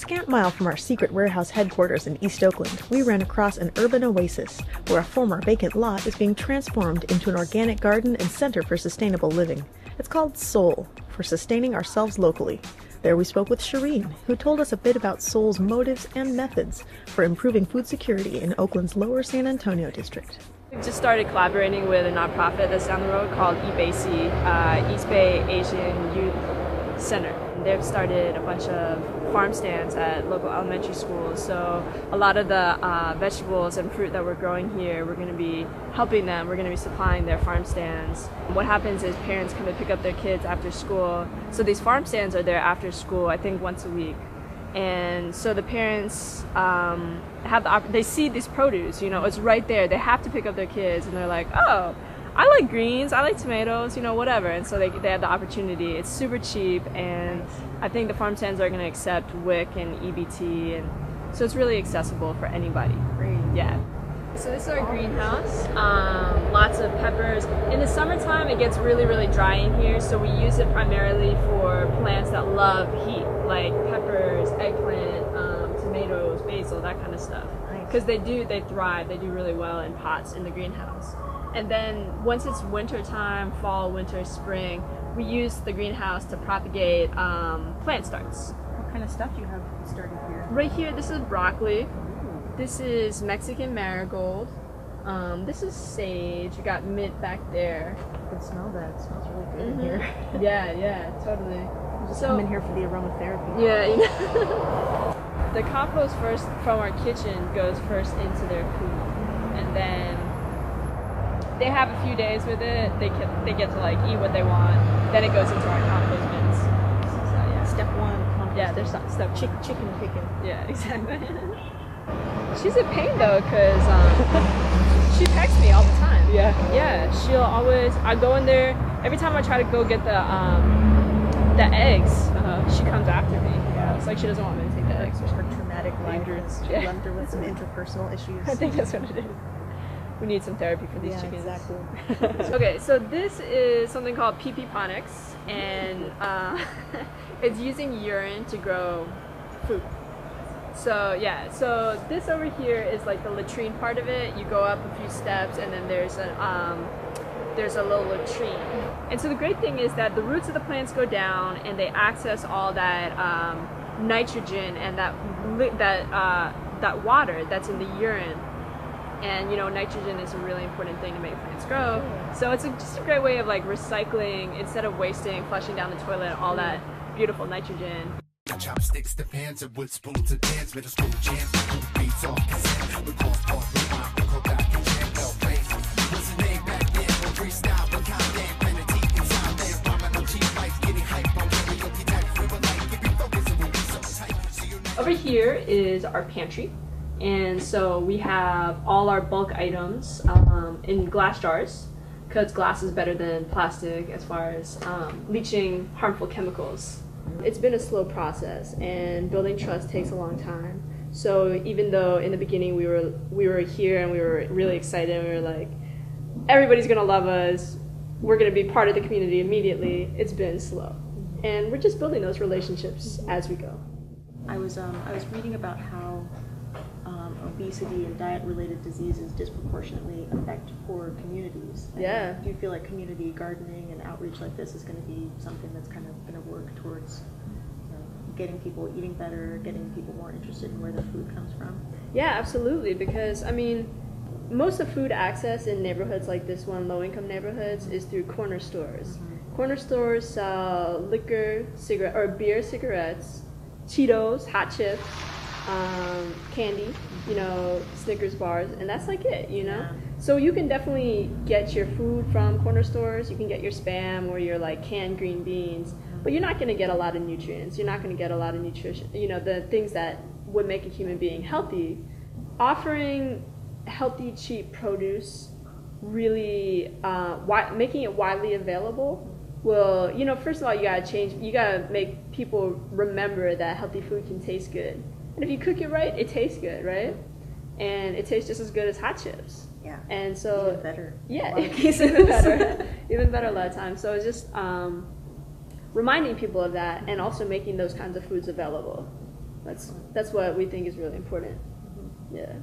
scant mile from our secret warehouse headquarters in East Oakland, we ran across an urban oasis where a former vacant lot is being transformed into an organic garden and center for sustainable living. It's called SOL, for Sustaining Ourselves Locally. There we spoke with Shireen, who told us a bit about SOL's motives and methods for improving food security in Oakland's lower San Antonio district. We just started collaborating with a nonprofit that's down the road called EBASI, East Bay Asian Youth Center. They've started a bunch of farm stands at local elementary schools, so a lot of the vegetables and fruit that we're growing here, we're going to be helping them, we're going to be supplying their farm stands. What happens is parents come to pick up their kids after school, so these farm stands are there after school, I think once a week. And so the parents they see this produce, you know, it's right there, they have to pick up their kids, and they're like, oh, I like greens, I like tomatoes, you know, whatever. And so they have the opportunity. It's super cheap, and I think the farm stands are going to accept WIC and EBT, and so it's really accessible for anybody. Great. Yeah. So this is our greenhouse. Lots of peppers. In the summertime, it gets really, really dry in here, so we use it primarily for plants that love heat, like peppers, eggplant, tomatoes, basil, that kind of stuff. Because they thrive, they do really well in pots in the greenhouse. And then once it's winter time, fall, winter, spring, we use the greenhouse to propagate plant starts. What kind of stuff do you have started here? Right here, this is broccoli. This is Mexican marigold. This is sage. You got mint back there. I can smell that. It smells really good in here. Yeah, totally. Just come in here for the aromatherapy. Yeah, you know. The compost first from our kitchen goes first into their food, and then they have a few days with it. They get to like eat what they want. Then it goes into our compost bins. So yeah. Step one, compost. Yeah, there's step chicken picking. Yeah, exactly. She's a pain though, cause she texts me all the time. Yeah. She'll always. I go in there every time I try to go get the eggs. She comes after me. Yeah. It's like she doesn't want me to take the eggs. Her traumatic life has Yeah. left her with some interpersonal issues. I think that's what it is. We need some therapy for these chickens. Exactly. Okay, so this is something called ponics, and it's using urine to grow food. So yeah, so this over here is like the latrine part of it. You go up a few steps, and then there's a little latrine. And so the great thing is that the roots of the plants go down, and they access all that nitrogen and that water that's in the urine. And you know, nitrogen is a really important thing to make plants grow. So it's just a great way of like recycling instead of wasting, flushing down the toilet, all that beautiful nitrogen. Chopsticks to pans and wood spoon to dance, middle school jams, beats off cassette, with golf ball, rewind, go back and jam, bell face. What's the name back then? Freestyle, but goddamn, penalty inside there, bombing on cheap lights, getting hype on karaoke type, river light, keep you focused and we'll be so tight. Over here is our pantry. And so we have all our bulk items in glass jars, because glass is better than plastic as far as leaching harmful chemicals. It's been a slow process, and building trust takes a long time. So even though in the beginning we were here and we were really excited, and we were like, everybody's gonna love us, we're gonna be part of the community immediately, it's been slow. And we're just building those relationships as we go. I was reading about how obesity and diet-related diseases disproportionately affect poor communities. Yeah. Do you feel like community gardening and outreach like this is going to be something that's kind of going to work towards, you know, getting people eating better, getting people more interested in where their food comes from? Yeah, absolutely. Because I mean, most of food access in neighborhoods like this one, low-income neighborhoods, is through corner stores. Mm-hmm. Corner stores sell liquor, beer, cigarettes, Cheetos, hot chips, candy, you know, Snickers bars, and that's like it, you know? Yeah. So you can definitely get your food from corner stores. You can get your Spam or your like canned green beans, but you're not going to get a lot of nutrients. You're not going to get a lot of nutrition, you know, the things that would make a human being healthy. Offering healthy, cheap produce, really making it widely available will, you know, first of all, you gotta make people remember that healthy food can taste good. And if you cook it right, it tastes good, right? And it tastes just as good as hot chips. Yeah. And so even better. Yeah, it's even better. Even better a lot of times. So it's just reminding people of that, and also making those kinds of foods available. That's what we think is really important. Yeah.